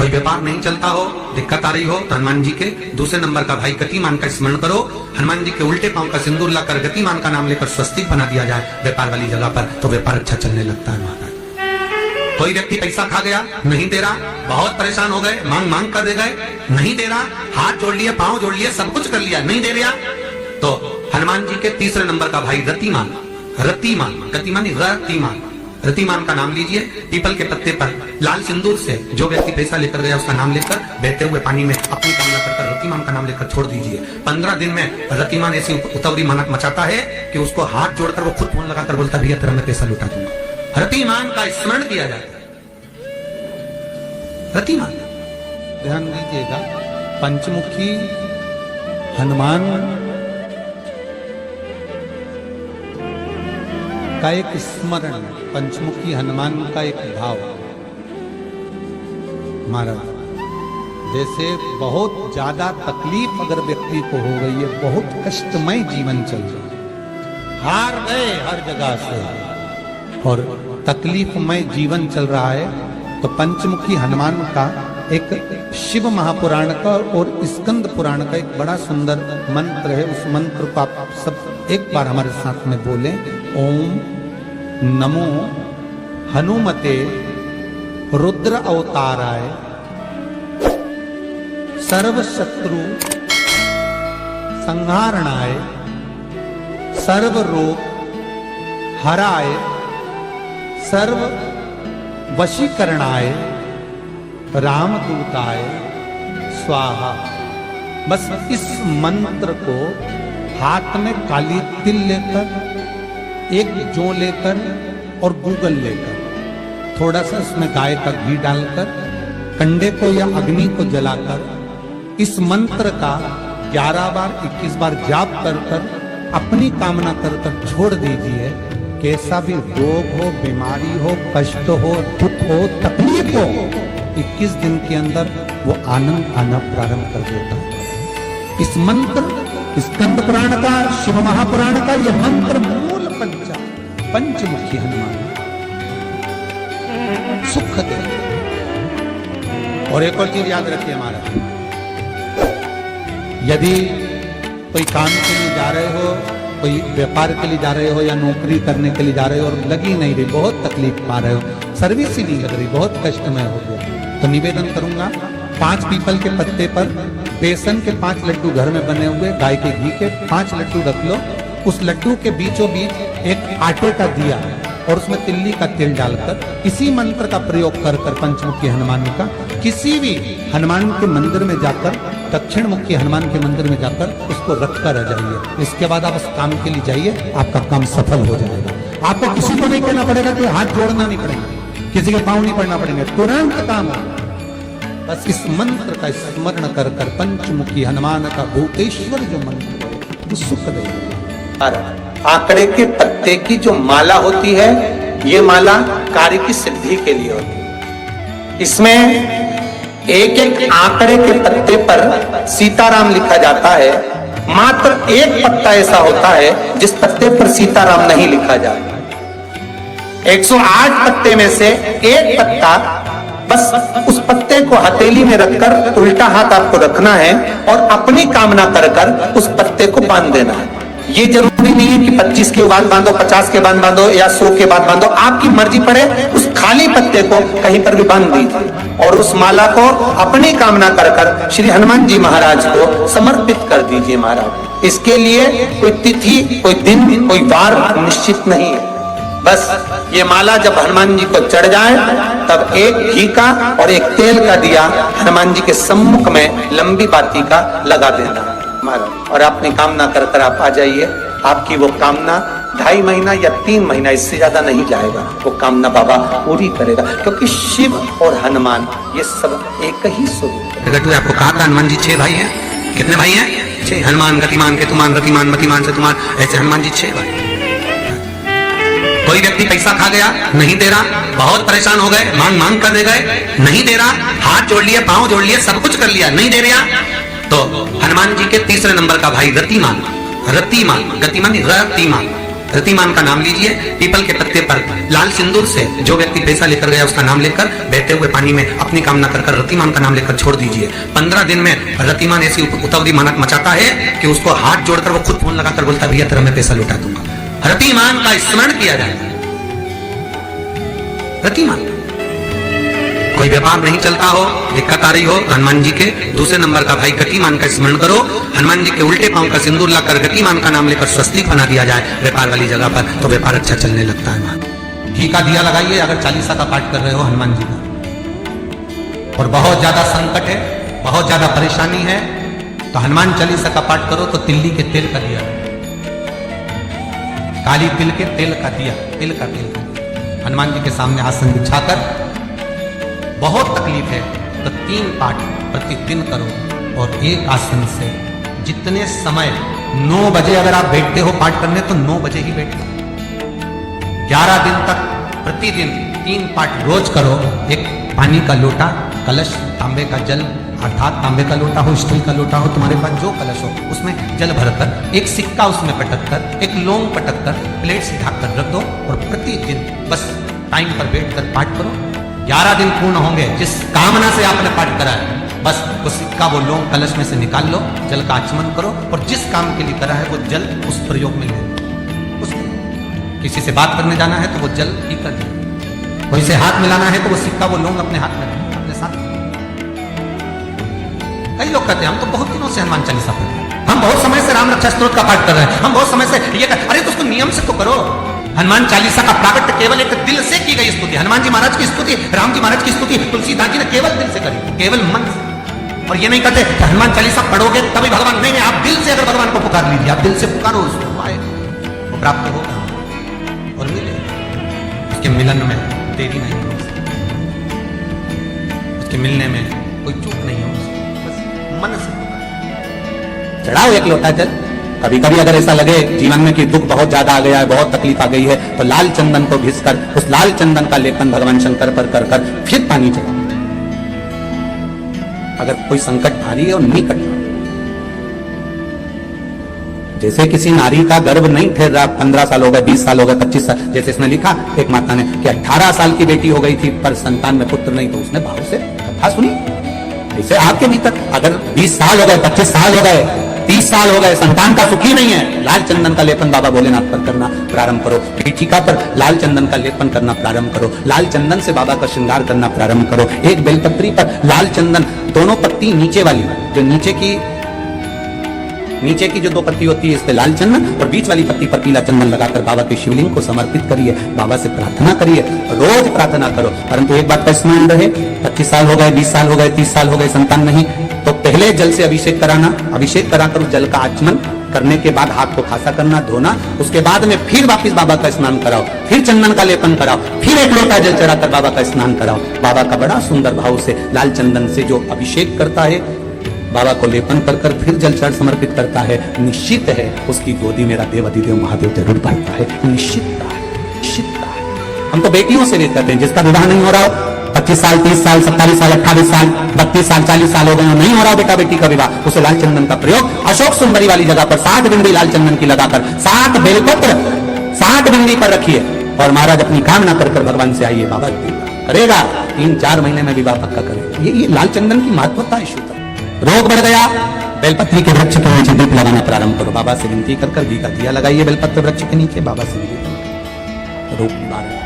कोई व्यापार नहीं चलता हो, दिक्कत आ रही हो, तो हनुमान जी के दूसरे नंबर का भाई गतिमान का स्मरण करो। हनुमान जी के उल्टे पांव का सिंदूर लाकर गतिमान का नाम लेकर स्वस्तिक बना दिया जाए व्यापार वाली जगह पर, तो व्यापार अच्छा चलने लगता है महाराज। कोई व्यक्ति पैसा खा गया, नहीं दे रहा, बहुत परेशान हो गए, मांग मांग कर दे गए, नहीं दे रहा, हाथ जोड़ लिए, पांव जोड़ लिए, सब कुछ कर लिया, नहीं दे रहा, तो हनुमान जी के तीसरे नंबर का भाई रतिमान, रतिमान, गतिमान रतिमान, रतिमान का नाम लीजिए। पीपल के पत्ते पर लाल सिंदूर से जो व्यक्ति पैसा लेकर गया उसका नाम लेकर बहते हुए पानी में अपनी कामना कर रतिमान का नाम लेकर छोड़ दीजिए। 15 दिन में रतिमान ऐसी उतवरी मचाता है कि उसको हाथ जोड़कर वो खुद फोन लगाकर बोलता भैया तेरा मैं पैसा लुटा दूंगा। रतिमान का स्मरण किया जाता है। रतिमान, ध्यान दीजिएगा, पंचमुखी हनुमान का एक स्मरण, पंचमुखी हनुमान का एक भाव। महाराज जैसे बहुत ज्यादा तकलीफ अगर व्यक्ति को हो गई है, बहुत कष्टमय जीवन चल रहा है, हार गए हर जगह से और तकलीफमय जीवन चल रहा है, तो पंचमुखी हनुमान का एक शिव महापुराण का और स्कंद पुराण का एक बड़ा सुंदर मंत्र है। उस मंत्र को आप सब एक बार हमारे साथ में बोलें। ओम नमो हनुमते रुद्र अवताराय सर्व शत्रु संहारणाय सर्व रोग हराय सर्व वशीकरणाय रामदूताय स्वाहा। बस इस मंत्र को हाथ में काली तिल लेकर, एक जौ लेकर और गूगल लेकर, थोड़ा सा इसमें गाय का घी डालकर, कंडे को या अग्नि को जलाकर इस मंत्र का 11 बार 21 बार जाप कर कर अपनी कामना कर कर छोड़ दीजिए। कैसा भी रोग हो, बीमारी हो, कष्ट हो, दुख हो, तकलीफ हो, 21 दिन के अंदर वो आनंद आना प्रारंभ कर देता है। इस मंत्र स्कंद पुराण का, शिव महापुराण का यह मंत्र मूल पंचमुखी हनुमान सुख दे। और एक और चीज याद रखिए हमारा, यदि कोई काम के लिए जा रहे हो, कोई व्यापार के लिए जा रहे हो या नौकरी करने के लिए जा रहे हो और लगी नहीं रही, बहुत तकलीफ पा रहे हो, सर्विस ही नहीं लग रही, बहुत कष्टमय हो गया, तो निवेदन करूंगा 5 पीपल के पत्ते पर बेसन के 5 लड्डू घर में बने हुए, गाय के घी के 5 लड्डू रख लो। उस लड्डू के बीचों बीच एक आटे का दिया और उसमें तिल्ली का तेल डालकर इसी मंत्र का प्रयोग कर कर पंचमुखी हनुमान का किसी भी हनुमान के मंदिर में जाकर, दक्षिण मुखी हनुमान के मंदिर में जाकर उसको रख कर आ जाइए। इसके बाद आप उस काम के लिए जाइए, आपका काम सफल हो जाएगा। आपको किसी को नहीं कहना पड़ेगा कि हाथ जोड़ना नहीं पड़ेगा, किसी के पांव नहीं पड़ना पड़ेंगे, तुरंत काम हो। बस इस मंत्र का स्मरण कर कर पंचमुखी हनुमान का भूतेश्वर जो मंत्र है वो सुख देगा। आंकड़े के पत्ते की जो माला होती है, ये माला कार्य की सिद्धि के लिए होती है। इसमें एक एक आंकड़े के पत्ते पर सीताराम लिखा जाता है। मात्र एक पत्ता ऐसा होता है जिस पत्ते पर सीताराम नहीं लिखा जाता। 108 पत्ते में से एक पत्ता, बस उस पत्ते को हथेली में रखकर उल्टा हाथ आपको रखना है और अपनी कामना कर कर उस पत्ते को बांध देना है। ये जरूरी नहीं है कि 25 के बाद बांधो, 50 के बाद बांधो या 100 के बाद बांधो, आपकी मर्जी पड़े। उस खाली पत्ते को कहीं पर भी बांध दीजिए और उस माला को अपनी कामना कर कर श्री हनुमान जी महाराज को समर्पित कर दीजिए। महाराज, इसके लिए कोई तिथि, कोई दिन, कोई वार निश्चित नहीं है। बस ये माला जब हनुमान जी को चढ़ जाए तब एक घी का और एक तेल का दिया हनुमान जी के सम्मुख में लंबी बाती का लगा देना महाराज, और अपनी कामना कर कर आप आ जाइए। आपकी वो कामना 2.5 महीना या 3 महीना, इससे ज्यादा नहीं जाएगा, वो कामना बाबा पूरी करेगा, क्योंकि शिव और हनुमान ये सब एक ही स्वरूप है। आपको कहा था हनुमान जी 6 भाई हैं। कितने भाई हैं? 6। हनुमान, गतिमान, केतुमान, रतिमान, मतिमान, सेतुमान, ऐसे हनुमान जी 6 भाई। कोई व्यक्ति पैसा खा गया, नहीं दे रहा, बहुत परेशान हो गए, मांग मांग कर दे गए, नहीं दे रहा, हाथ जोड़ लिए, पांव जोड़ लिए, सब कुछ कर लिया, नहीं दे रहा, तो हनुमान जी के तीसरे नंबर का भाई रतिमान, रतिमान, गतिमान, रतिमान, रतिमान का नाम लीजिए, पीपल के पत्ते पर लाल सिंदूर से जो व्यक्ति पैसा लेकर गया उसका नाम लेकर बहते हुए पानी में अपनी कामना कर रतिमान का नाम लेकर छोड़ दीजिए। 15 दिन में रतिमान ऐसी उतावली मानत मचाता है कि उसको हाथ जोड़कर वो खुद फोन लगाकर बोलता है भैया तेरा मैं पैसा लौटा दूंगा। रतिमान का स्मरण किया जाएगा। रतिमान कोई व्यापार नहीं चलता हो, दिक्कत आ रही हो, हनुमान जी के दूसरे नंबर का भाई गतिमान का स्मरण करो। हनुमान जी के उल्टे पांव का सिंदूर लाकर गतिमान का नाम लेकर स्वस्तिक बना दिया जाए व्यापार वाली जगह पर, तो व्यापार अच्छा चलने लगता है। घी का दिया लगाइए अगर चालीसा का पाठ कर रहे हो हनुमान जी का, और बहुत ज्यादा संकट है, बहुत ज्यादा परेशानी है, तो हनुमान चालीसा का पाठ करो तो तिल्ली के तेल का दिया, काली तिल के तेल का दिया, तिल का तेल का दिया हनुमान जी के सामने आसन बिछाकर, बहुत तकलीफ है तो 3 पाठ प्रतिदिन करो। और एक आसन से जितने समय 9 बजे अगर आप बैठते हो पाठ करने तो 9 बजे ही बैठो। 11 दिन तक प्रतिदिन 3 पाठ रोज करो। एक पानी का लोटा, कलश, तांबे का जल अर्थात तांबे का लोटा हो, स्टील का लोटा हो, तुम्हारे पास जो कलश हो उसमें जल भरकर, एक सिक्का उसमें पटक कर, एक लौंग पटक कर प्लेट से ढक कर रख दो और प्रतिदिन बस टाइम पर बैठकर पाठ करो। 11 दिन पूर्ण होंगे, जिस कामना से आपने पाठ करा है बस वो सिक्का वो लौंग कलश में से निकाल लो, जल का आचमन करो और जिस काम के लिए करा है वो जल उस प्रयोग में ले लो। किसी से बात करने जाना है तो वो जल पी कर दो, कोई से हाथ मिलाना है तो वो सिक्का वो लौंग अपने हाथ में अपने साथ। कई लोग कहते हैं हम तो बहुत दिनों से हनुमान चालीसा पढ़ रहे हैं, हम बहुत समय से राम रक्षा स्तोत्र का पाठ कर रहे हैं, हम बहुत समय से ये अरे तो उसको नियम से तो करो। हनुमान चालीसा का प्राकट्य केवल एक दिल से की गई स्तुति, हनुमान जी महाराज की स्तुति, राम जी महाराज की स्तुति तुलसीदास जी ने केवल दिल से करी, केवल मन से। और ये नहीं कहते कि हनुमान चालीसा पढ़ोगे तभी भगवान, नहीं, आप दिल से अगर भगवान को पुकार लीजिए, आप दिल से पुकारो उसको, आए वो प्राप्त होगा और मिलेगा। उसके मिलन में देरी नहीं हो सकती, उसके मिलने में कोई चूक नहीं हो सकती, बस मन से चढ़ाओ एक लोटा जल। कभी कभी अगर ऐसा लगे जीवन में कि दुख बहुत ज्यादा आ गया है, बहुत तकलीफ आ गई है, तो लाल चंदन को घिसकर उस लाल चंदन का लेपन भगवान शंकर पर कर कर फिर पानी चढ़ाओ। अगर कोई संकट भारी है और निकट, जैसे किसी नारी का गर्भ नहीं ठहर रहा, 15 साल हो गए, 20 साल हो गए, 25 साल, जैसे इसमें लिखा एक माता ने कि 18 साल की बेटी हो गई थी पर संतान में पुत्र नहीं, तो उसने भाव से कथा सुनी। ऐसे आपके भीतर अगर 20 साल हो गए, 25 साल हो गए, 30 साल हो गए, संतान का सुखी नहीं है, लाल चंदन का लेपन बाबा भोलेनाथ पर करना प्रारंभ करो, पीठिका पर लाल चंदन का लेपन करना प्रारंभ करो, लाल चंदन से बाबा का श्रृंगार करना प्रारंभ करो। एक बेलपत्री पर लाल चंदन, दोनों पत्ती नीचे वाली, जो नीचे की जो 2 पत्ती होती है इस पे लाल चंदन और बीच वाली पत्ती पर पीला चंदन लगाकर बाबा के शिवलिंग को समर्पित करिए, बाबा से प्रार्थना करिए, रोज प्रार्थना करो। परंतु एक बात का स्मरण रहे, 25 साल हो गए, 20 साल हो गए, 30 साल हो गए, संतान नहीं, तो पहले जल से अभिषेक कराना, अभिषेक कराकर उस जल का आचमन करने के बाद हाथ को खासा करना, धोना, उसके बाद में फिर वापस बाबा का स्नान कराओ, फिर चंदन का लेपन कराओ, फिर एक लोटा जल चढ़ाकर बाबा का स्नान कराओ। बाबा का बड़ा सुंदर भाव से लाल चंदन से जो अभिषेक करता है, बाबा को लेपन कर कर फिर जल चढ़ समर्पित करता है, निश्चित है उसकी गोदी मेरा देव अधिदेव महादेव जरूर पाता है, निश्चितता है, निश्चितता है। हम तो बेटियों से वेद करते हैं, जिसका विवाह नहीं हो रहा हो, 25 साल, 30 साल, 27 साल, 28 साल, 32 साल, 40 साल हो गए, नहीं हो रहा बेटा बेटी का विवाह, उसे लाल चंदन का प्रयोग अशोक सुंदरी वाली जगह पर 7 बिंदी लाल चंदन की लगाकर 7 बेलपत्र 7 बिंदी पर रखिए और महाराज अपनी कामना कर कर भगवान से आइए, बाबा करेगा, 3-4 महीने में विवाह पक्का करेगा। ये लाल चंदन की महत्वता है। शुद्ध रोग बढ़ गया, बेलपत्री के वृक्ष के नीचे दीप लगाना प्रारंभ करो, बाबा से विनती कर कर घी का दिया लगाइए बेलपत्र वृक्ष के नीचे, बाबा से रोग निवारण।